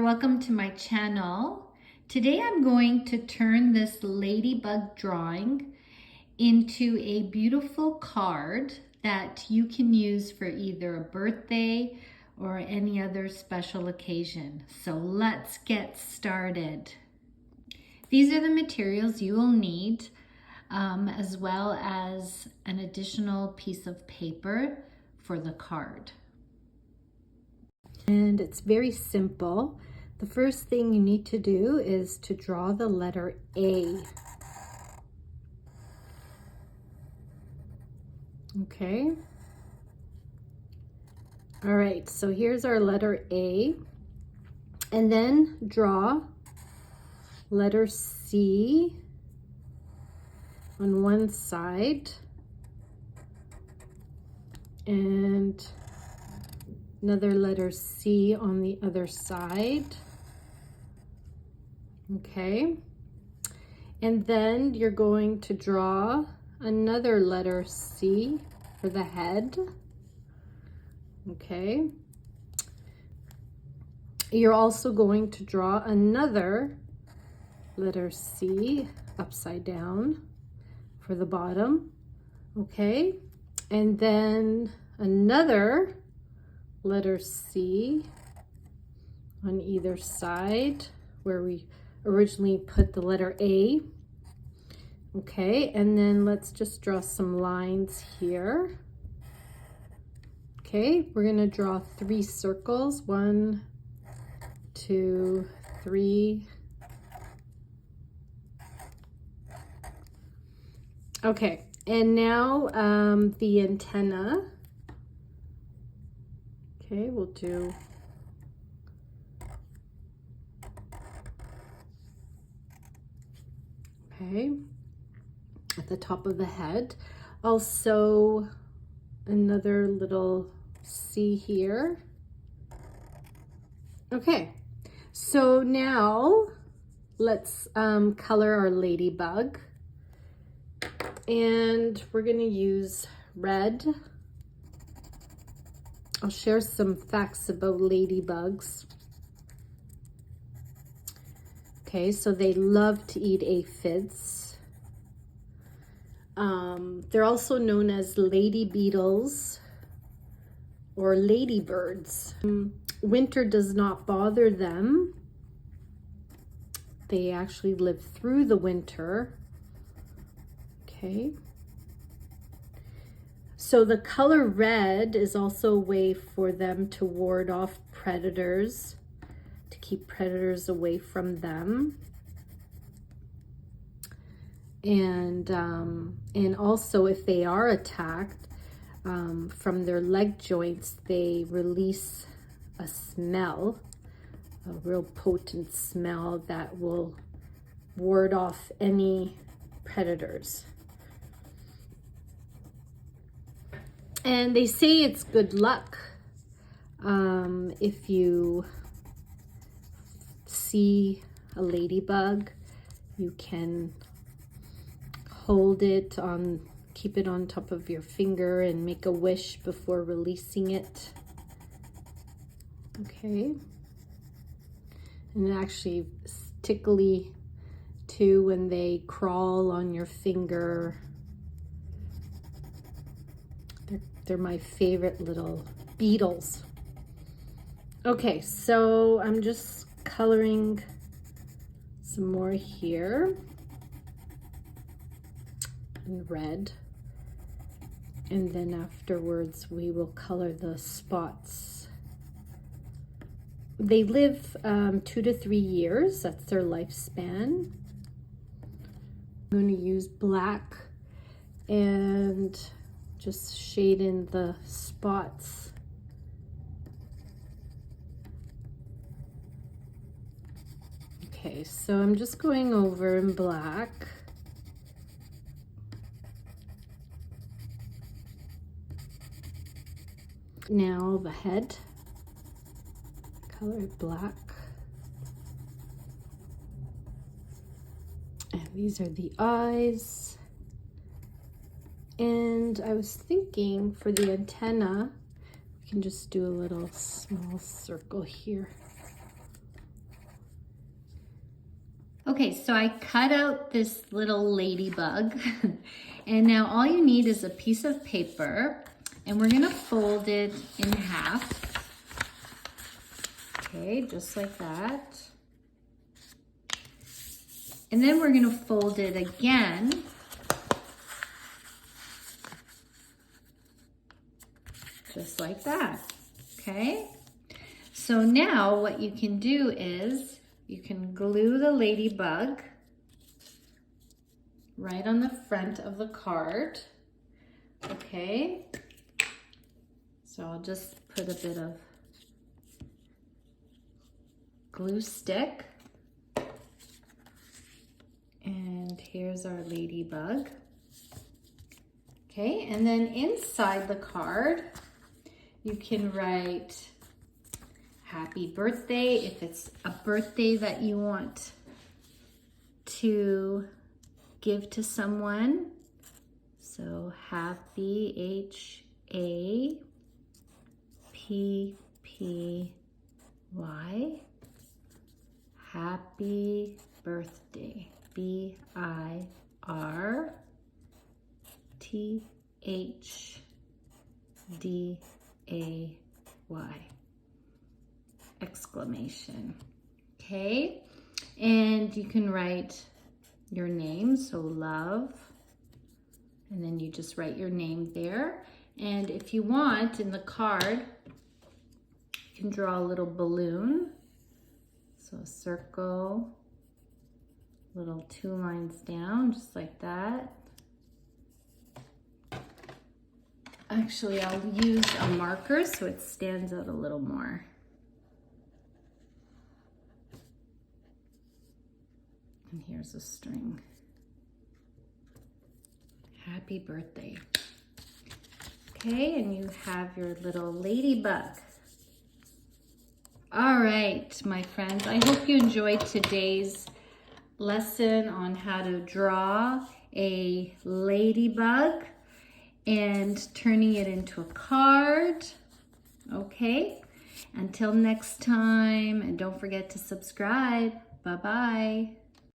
welcome to my channel. Today I'm going to turn this ladybug drawing into a beautiful card that you can use for either a birthday or any other special occasion. So let's get started. These are the materials you will need, as well as an additional piece of paper for the card. And it's very simple. The first thing you need to do is to draw the letter A. Okay. All right, so here's our letter A. And then draw letter C on one side and another letter C on the other side. Okay. And then you're going to draw another letter C for the head. Okay. You're also going to draw another letter C upside down for the bottom. Okay. And then another letter C on either side where we originally put the letter A. Okay, and then let's just draw some lines here. Okay, we're going to draw 3 circles. 1, 2, 3. Okay, and now the antenna. Okay, we'll do at the top of the head. Also another little C here. Okay, so now let's color our ladybug. And we're going to use red. I'll share some facts about ladybugs. Okay, so they love to eat aphids. They're also known as lady beetles or ladybirds. Winter does not bother them. They actually live through the winter. Okay. So the color red is also a way for them to ward off predators, to keep predators away from them. And also if they are attacked from their leg joints, they release a smell, a real potent smell that will ward off any predators. And they say it's good luck if you see a ladybug. You can hold it on, keep it on top of your finger and make a wish before releasing it. Okay. And actually it's tickly too when they crawl on your finger. They're my favorite little beetles. Okay, so I'm just coloring some more here in red. And then afterwards we will color the spots. They live 2 to 3 years. That's their lifespan. I'm going to use black and just shade in the spots. Okay, so I'm just going over in black. Now the head, color it black. And these are the eyes. And I was thinking for the antenna, we can just do a little small circle here. Okay, so I cut out this little ladybug and now all you need is a piece of paper and we're gonna fold it in half. Okay, just like that. And then we're gonna fold it again. Just like that, okay? So now what you can do is you can glue the ladybug right on the front of the card, okay? So I'll just put a bit of glue stick. And here's our ladybug. Okay, and then inside the card, you can write happy birthday if it's a birthday that you want to give to someone. So happy, H-A-P-P-Y, happy birthday, B-I-R-T-H-D-A-Y, exclamation. Okay, and you can write your name, so love, and then you just write your name there. And if you want, in the card, you can draw a little balloon, so a circle, little 2 lines down, just like that. Actually, I'll use a marker so it stands out a little more. And here's a string. Happy birthday. Okay, and you have your little ladybug. All right, my friends, I hope you enjoyed today's lesson on how to draw a ladybug and turning it into a card. Okay, until next time, and don't forget to subscribe. Bye-bye.